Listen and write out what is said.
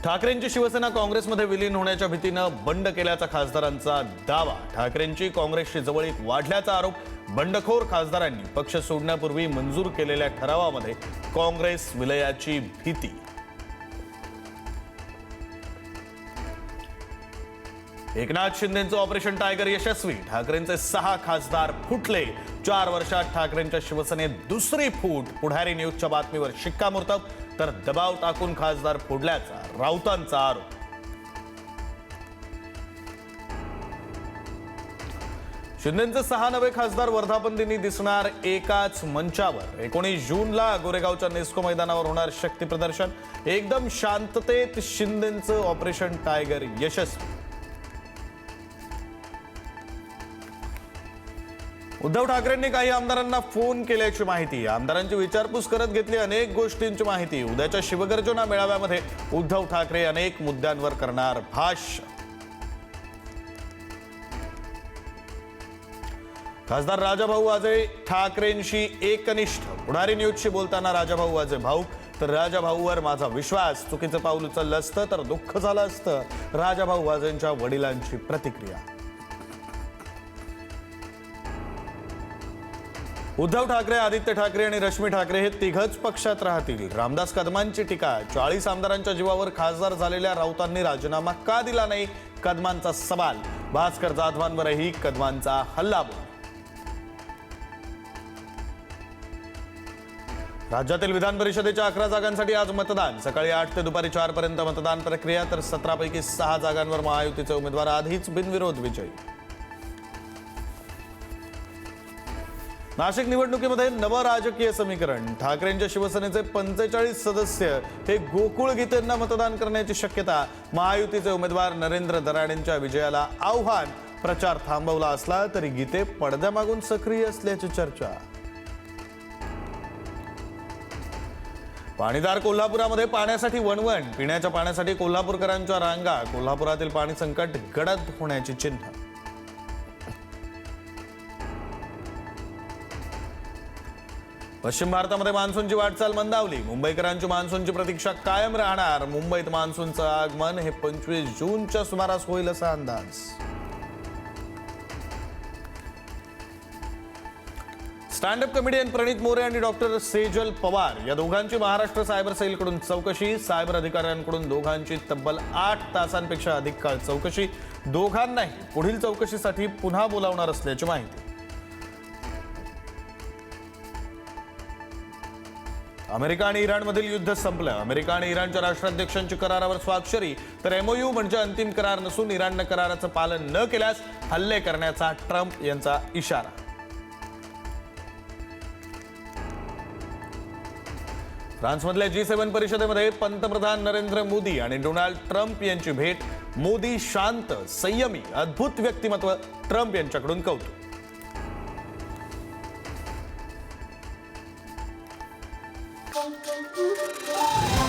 ठाकरेंची शिवसेना काँग्रेसमध्ये विलीन होण्याच्या भीतीनं बंड केल्याचा खासदारांचा दावा। ठाकरेंची काँग्रेसशी जवळीक वाढल्याचा आरोप। बंडखोर खासदारांनी पक्ष सोडण्यापूर्वी मंजूर केलेल्या ठरावामध्ये काँग्रेस विलयाची भीती। एकनाथ शिंदेंचं ऑपरेशन टायगर यशस्वी। ठाकरेंचे 6 खासदार फुटले। 4 वर्षात ठाकरेंच्या शिवसेनेत दुसरी फूट। पुढारी न्यूजच्या बातमीवर शिक्कामोर्तब, तर दबाव टाकून खासदार फोडल्याचा राऊतांचा आरोप। शिंदेंचे 6 नवे खासदार वर्धापन दिनी दिसणार एकाच मंचावर। 19 जूनला गोरेगावच्या नेस्को मैदानावर होणार शक्ती प्रदर्शन। एकदम शांततेत शिंदेंचं ऑपरेशन टायगर यशस्वी। उद्धव ठाकरेंनी काही आमदारांना फोन केल्याची माहिती। आमदारांची विचारपूस करत घेतली अनेक गोष्टींची माहिती। उद्याच्या शिवगर्जना मेळाव्यामध्ये उद्धव ठाकरे अनेक मुद्द्यांवर करणार भाष्य। खासदार राजाभाऊ वाजे ठाकरेंशी एकनिष्ठ। पुढारी न्यूजशी बोलताना राजाभाऊ वाजे भाऊक, तर राजाभाऊवर माझा विश्वास। चुकीचं पाऊल उचललं असतं तर दुःख झालं असतं। राजाभाऊ वाजेंच्या वडिलांची प्रतिक्रिया। उद्धव ठाकरे, आदित्य ठाकरे आणि रश्मी ठाकरे हे तिघच पक्षात राहतील। रामदास कदमांची टीका। 40 आमदारांच्या जीवावर खासदार झालेल्या राऊतांनी राजीनामा का दिला नाही, कदमांचा सवाल। भास्कर जाधवांवरही कदमांचा हल्लाबोल। राज्यातील विधान परिषदेच्या 11 जागांसाठी आज मतदान। सकाळी 8 ते दुपारी 4 पर्यंत मतदान प्रक्रिया, तर 17 पैकी 6 जागांवर महायुतीचे उमेदवार आधीच बिनविरोध विजयी। नाशिक निवडणुकीमध्ये नवं राजकीय समीकरण। ठाकरेंच्या शिवसेनेचे 45 सदस्य हे गोकुळ गीतेंना मतदान करण्याची शक्यता। महायुतीचे उमेदवार नरेंद्र दराडेंच्या विजयाला आव्हान। प्रचार थांबवला असला तरी गीते पडद्यामागून सक्रिय असल्याची चर्चा। पाणीदार कोल्हापुरामध्ये पाण्यासाठी वणवण। पिण्याच्या पाण्यासाठी कोल्हापूरकरांच्या रांगा। कोल्हापुरातील पाणी संकट गडद होण्याची चिन्ह। पश्चिम भारतामध्ये मान्सूनची वाटचाल मंदावली। मुंबईकरांची मान्सूनची प्रतीक्षा कायम राहणार। मुंबईत मान्सूनचं आगमन हे 25 जूनच्या सुमारास होईल असा अंदाज। स्टँडअप कॉमेडियन प्रणित मोरे आणि डॉक्टर सेजल पवार या दोघांची महाराष्ट्र सायबर सेलकडून चौकशी। सायबर अधिकाऱ्यांकडून दोघांची तब्बल 8 तासांपेक्षा अधिक काळ चौकशी। दोघांनाही पुढील चौकशीसाठी पुन्हा बोलावणार असल्याची माहिती। अमेरिका आणि इराणमधील युद्ध संपलं। अमेरिका आणि इराणच्या राष्ट्राध्यक्षांची करारावर स्वाक्षरी, तर एमओयू म्हणजे अंतिम करार नसून इराणनं कराराचं पालन न केल्यास हल्ले करण्याचा ट्रम्प यांचा इशारा। फ्रान्समधल्या G7 परिषदेमध्ये पंतप्रधान नरेंद्र मोदी आणि डोनाल्ड ट्रम्प यांची भेट। मोदी शांत, संयमी, अद्भुत व्यक्तिमत्व। ट्रम्प यांच्याकडून कौतुक। Thank you.